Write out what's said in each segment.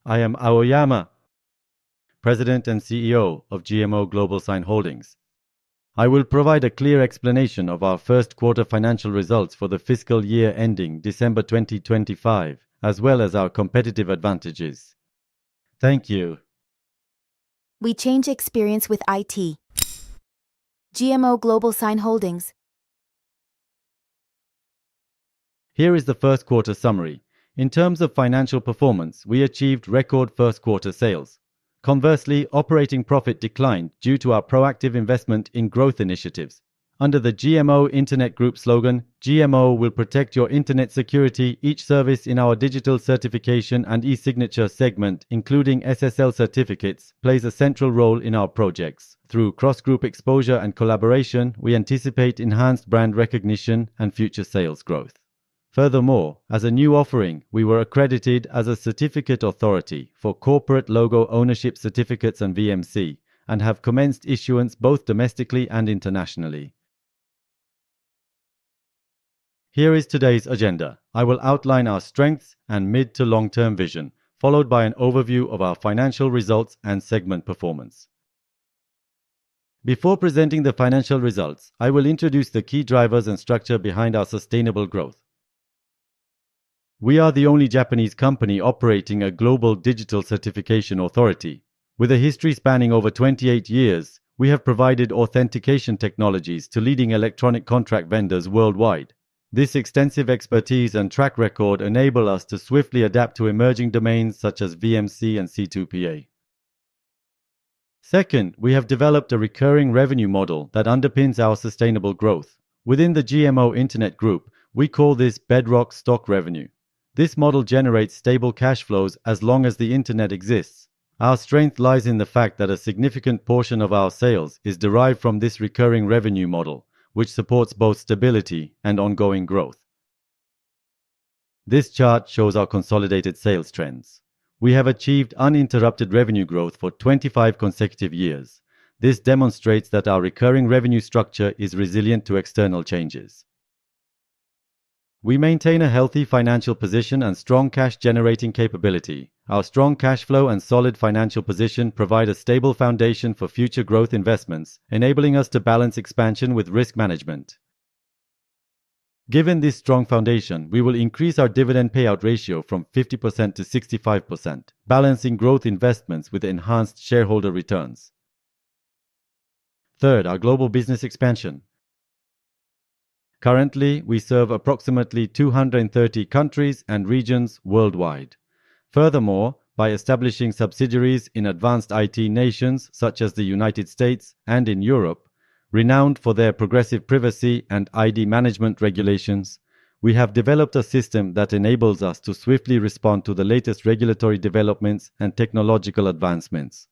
I am Aoyama, President and CEO of GMO GlobalSign Holdings. I will provide a clear explanation of our first quarter financial results for the fiscal year ending December 2025, as well as our competitive advantages. Thank you. We change experience with IT. GMO GlobalSign Holdings. Here is the first quarter summary. In terms of financial performance, we achieved record first quarter sales. Conversely, operating profit declined due to our proactive investment in growth initiatives. Under the GMO Internet Group slogan, GMO will protect your internet security, each service in our digital certification and eSignature segment, including SSL certificates, plays a central role in our projects. Through cross-group exposure and collaboration, we anticipate enhanced brand recognition and future sales growth. Furthermore, as a new offering, we were accredited as a certificate authority for corporate logo ownership certificates and VMC, and have commenced issuance both domestically and internationally. Here is today's agenda. I will outline our strengths and mid to long-term vision, followed by an overview of our financial results and segment performance. Before presenting the financial results, I will introduce the key drivers and structure behind our sustainable growth. We are the only Japanese company operating a global digital certification authority. With a history spanning over 28 years, we have provided authentication technologies to leading electronic contract vendors worldwide. This extensive expertise and track record enable us to swiftly adapt to emerging domains such as VMC and C2PA. Second, we have developed a recurring revenue model that underpins our sustainable growth. Within the GMO Internet Group, we call this bedrock stock revenue. This model generates stable cash flows as long as the internet exists. Our strength lies in the fact that a significant portion of our sales is derived from this recurring revenue model, which supports both stability and ongoing growth. This chart shows our consolidated sales trends. We have achieved uninterrupted revenue growth for 25 consecutive years. This demonstrates that our recurring revenue structure is resilient to external changes. We maintain a healthy financial position and strong cash-generating capability. Our strong cash flow and solid financial position provide a stable foundation for future growth investments, enabling us to balance expansion with risk management. Given this strong foundation, we will increase our dividend payout ratio from 50% to 65%, balancing growth investments with enhanced shareholder returns. Third, our global business expansion. Currently, we serve approximately 230 countries and regions worldwide. Furthermore, by establishing subsidiaries in advanced IT nations such as the United States and in Europe, renowned for their progressive privacy and ID management regulations, we have developed a system that enables us to swiftly respond to the latest regulatory developments and technological advancements.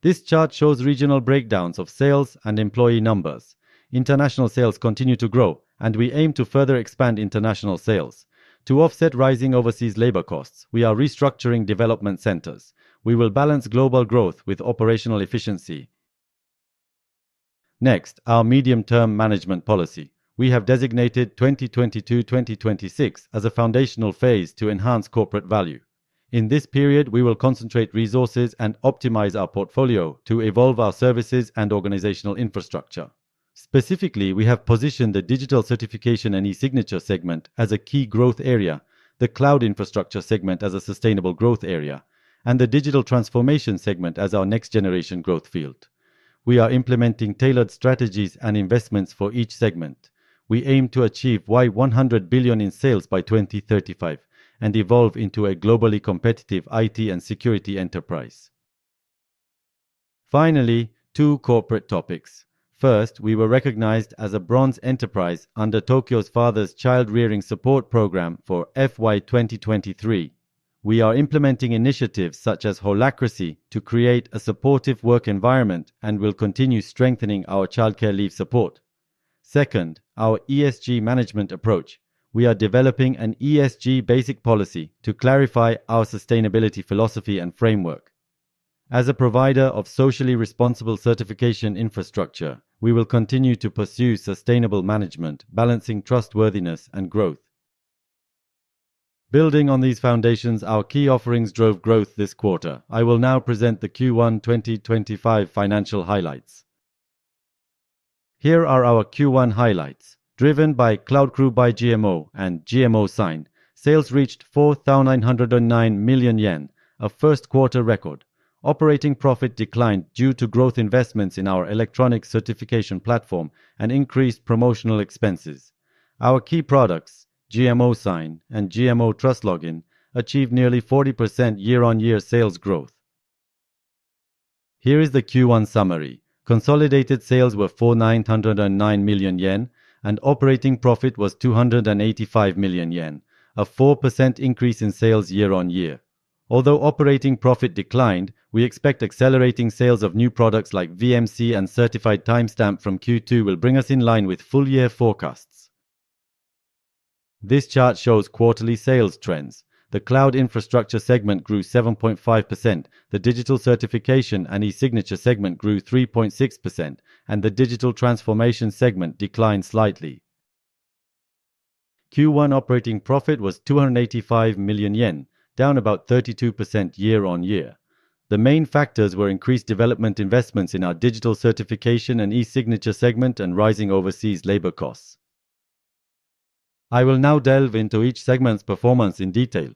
This chart shows regional breakdowns of sales and employee numbers. International sales continue to grow, and we aim to further expand international sales. To offset rising overseas labor costs, we are restructuring development centers. We will balance global growth with operational efficiency. Next, our medium-term management policy. We have designated 2022-2026 as a foundational phase to enhance corporate value. In this period, we will concentrate resources and optimize our portfolio to evolve our services and organizational infrastructure. Specifically, we have positioned the digital certification and eSignature segment as a key growth area, the cloud infrastructure segment as a sustainable growth area, and the digital transformation segment as our next-generation growth field. We are implementing tailored strategies and investments for each segment. We aim to achieve $100 billion in sales by 2035 and evolve into a globally competitive IT and security enterprise. Finally, two corporate topics. First, we were recognized as a bronze enterprise under Tokyo's Father's Child Rearing Support Program for FY2023. We are implementing initiatives such as holacracy to create a supportive work environment and will continue strengthening our childcare leave support. Second, our ESG management approach. We are developing an ESG basic policy to clarify our sustainability philosophy and framework. As a provider of socially responsible certification infrastructure, we will continue to pursue sustainable management, balancing trustworthiness and growth. Building on these foundations, our key offerings drove growth this quarter. I will now present the Q1 2025 financial highlights. Here are our Q1 highlights. Driven by Cloud Crew by GMO and GMOSign, sales reached 4,909 million yen, a first quarter record. Operating profit declined due to growth investments in our electronic certification platform and increased promotional expenses. Our key products, GMOSign and GMO Trust Login, achieved nearly 40% year-on-year sales growth. Here is the Q1 summary. Consolidated sales were 4,909 million yen and operating profit was 285 million yen, a 4% increase in sales year-on-year. Although operating profit declined, we expect accelerating sales of new products like VMC and certified timestamp from Q2 will bring us in line with full-year forecasts. This chart shows quarterly sales trends. The cloud infrastructure segment grew 7.5%, the digital certification and eSignature segment grew 3.6%, and the digital transformation segment declined slightly. Q1 operating profit was 285 million yen, down about 32% year-on-year. The main factors were increased development investments in our digital certification and eSignature segment and rising overseas labor costs. I will now delve into each segment's performance in detail.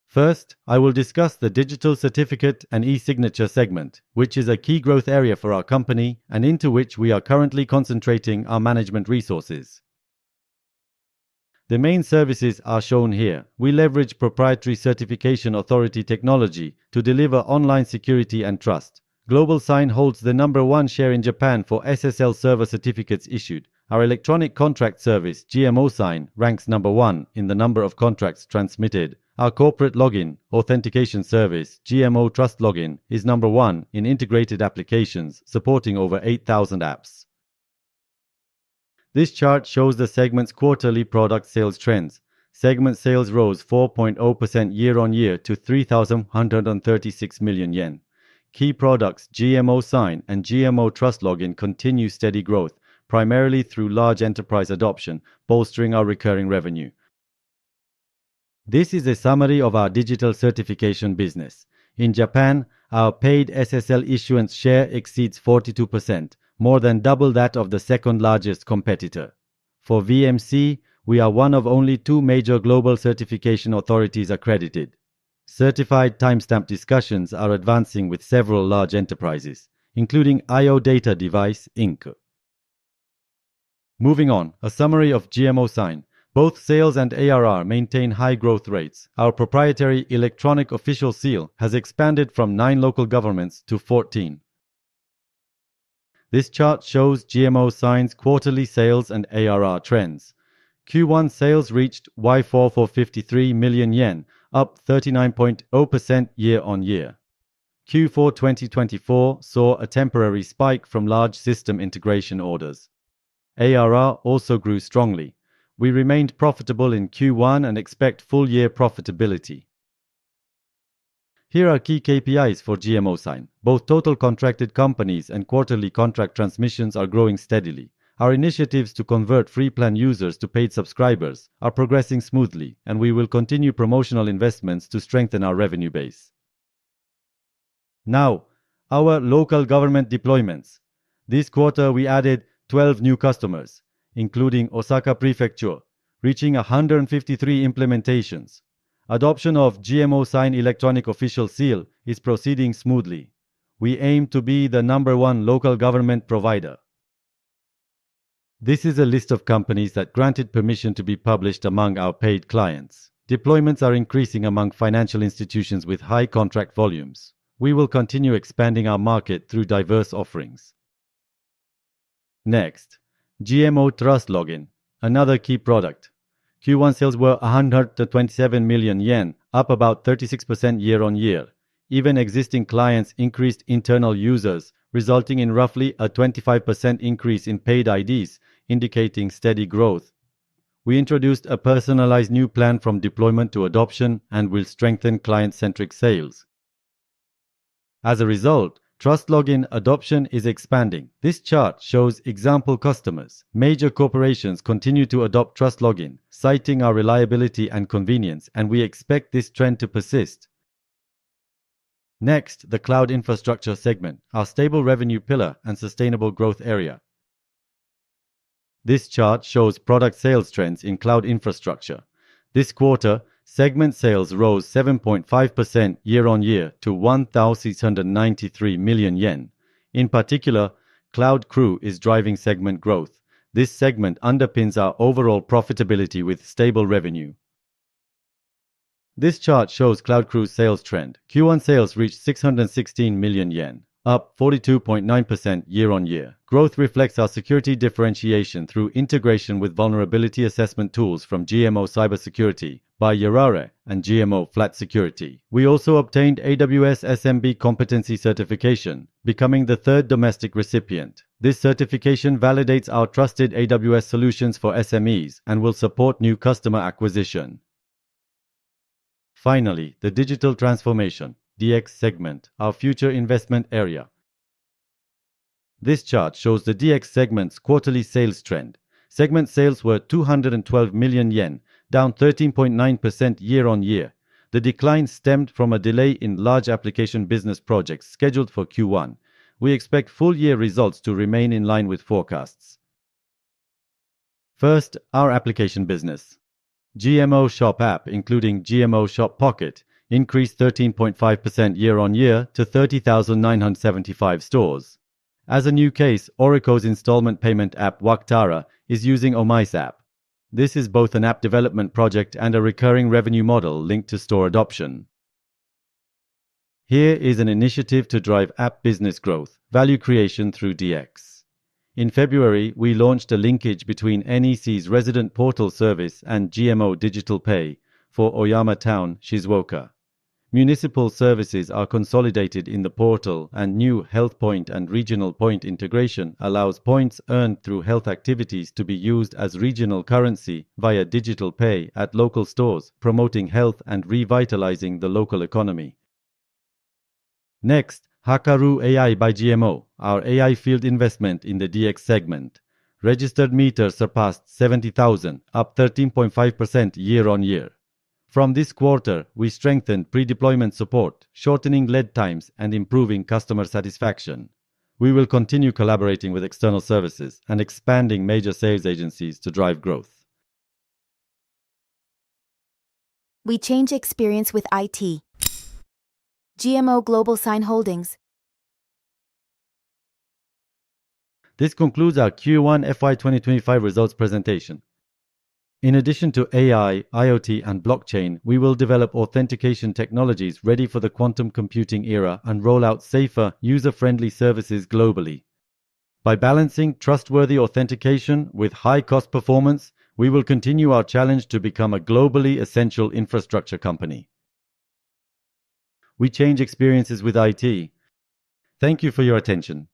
First, I will discuss the digital certificate and eSignature segment, which is a key growth area for our company and into which we are currently concentrating our management resources. The main services are shown here. We leverage proprietary certification authority technology to deliver online security and trust. GlobalSign holds the #1 share in Japan for SSL server certificates issued. Our electronic contract service, GMOSign, ranks #1 in the number of contracts transmitted. Our corporate login authentication service, GMO Trust Login, is #1 in integrated applications, supporting over 8,000 apps. This chart shows the segment's quarterly product sales trends. Segment sales rose 4.0% year-on-year to 3,136 million yen. Key products GMOSign and GMO Trust Login continue steady growth, primarily through large enterprise adoption, bolstering our recurring revenue. This is a summary of our digital certification business. In Japan, our paid SSL issuance share exceeds 42%, more than double that of the second largest competitor. For VMC, we are one of only 2 major global certification authorities accredited. Certified timestamp discussions are advancing with several large enterprises, including IO Data Device, Inc. Moving on, a summary of GMOSign. Both sales and ARR maintain high growth rates. Our proprietary electronic official seal has expanded from 9 local governments to 14. This chart shows GMOSign's quarterly sales and ARR trends. Q1 sales reached Y4453 million yen, up 39.0% year-on-year. Q4 2024 saw a temporary spike from large system integration orders. ARR also grew strongly. We remained profitable in Q1 and expect full-year profitability. Here are key KPIs for GMOSign. Both total contracted companies and quarterly contract transmissions are growing steadily. Our initiatives to convert free plan users to paid subscribers are progressing smoothly, and we will continue promotional investments to strengthen our revenue base. Now, our local government deployments. This quarter, we added 12 new customers, including Osaka Prefecture, reaching 153 implementations. Adoption of GMOSign electronic official seal is proceeding smoothly. We aim to be the #1 local government provider. This is a list of companies that granted permission to be published among our paid clients. Deployments are increasing among financial institutions with high contract volumes. We will continue expanding our market through diverse offerings. Next, GMO Trust Login, another key product. Q1 sales were 127 million yen, up about 36% year-on-year. Even existing clients increased internal users, resulting in roughly a 25% increase in paid IDs, indicating steady growth. We introduced a personalized new plan from deployment to adoption and will strengthen client-centric sales. As a result, Trust login adoption is expanding. This chart shows example customers. Major corporations continue to adopt Trust login, citing our reliability and convenience, and we expect this trend to persist. Next, the cloud infrastructure segment, our stable revenue pillar and sustainable growth area. This chart shows product sales trends in cloud infrastructure. This quarter, segment sales rose 7.5% year-on-year to 1,693 million yen. In particular, Cloud Crew is driving segment growth. This segment underpins our overall profitability with stable revenue. This chart shows Cloud Crew's sales trend. Q1 sales reached 616 million yen, up 42.9% year-on-year. Growth reflects our security differentiation through integration with vulnerability assessment tools from GMO Cybersecurity by Yarare and GMO Flat Security. We also obtained AWS SMB competency certification, becoming the third domestic recipient. This certification validates our trusted AWS solutions for SMEs and will support new customer acquisition. Finally, the digital transformation, DX segment, our future investment area. This chart shows the DX segment's quarterly sales trend. Segment sales were 212 million yen, down 13.9% year-on-year. The decline stemmed from a delay in large application business projects scheduled for Q1. We expect full-year results to remain in line with forecasts. First, our application business. GMO Shop app, including GMO Shop Pocket, increased 13.5% year-on-year to 30,975 stores. As a new case, Orico's installment payment app Waktara is using Omice app. This is both an app development project and a recurring revenue model linked to store adoption. Here is an initiative to drive app business growth, value creation through DX. In February, we launched a linkage between NEC's resident portal service and GMO Digital Pay for Oyama Town, Shizuoka. Municipal services are consolidated in the portal, and new health point and regional point integration allows points earned through health activities to be used as regional currency via digital pay at local stores, promoting health and revitalizing the local economy. Next, Hakaru AI by GMO, our AI field investment in the DX segment. Registered meters surpassed 70,000, up 13.5% year-on-year. From this quarter, we strengthened pre-deployment support, shortening lead times and improving customer satisfaction. We will continue collaborating with external services and expanding major sales agencies to drive growth. We change experience with IT. GMO GlobalSign Holdings. This concludes our Q1 FY2025 results presentation. In addition to AI, IoT, and blockchain, we will develop authentication technologies ready for the quantum computing era and roll out safer, user-friendly services globally. By balancing trustworthy authentication with high-cost performance, we will continue our challenge to become a globally essential infrastructure company. We change experiences with IT. Thank you for your attention.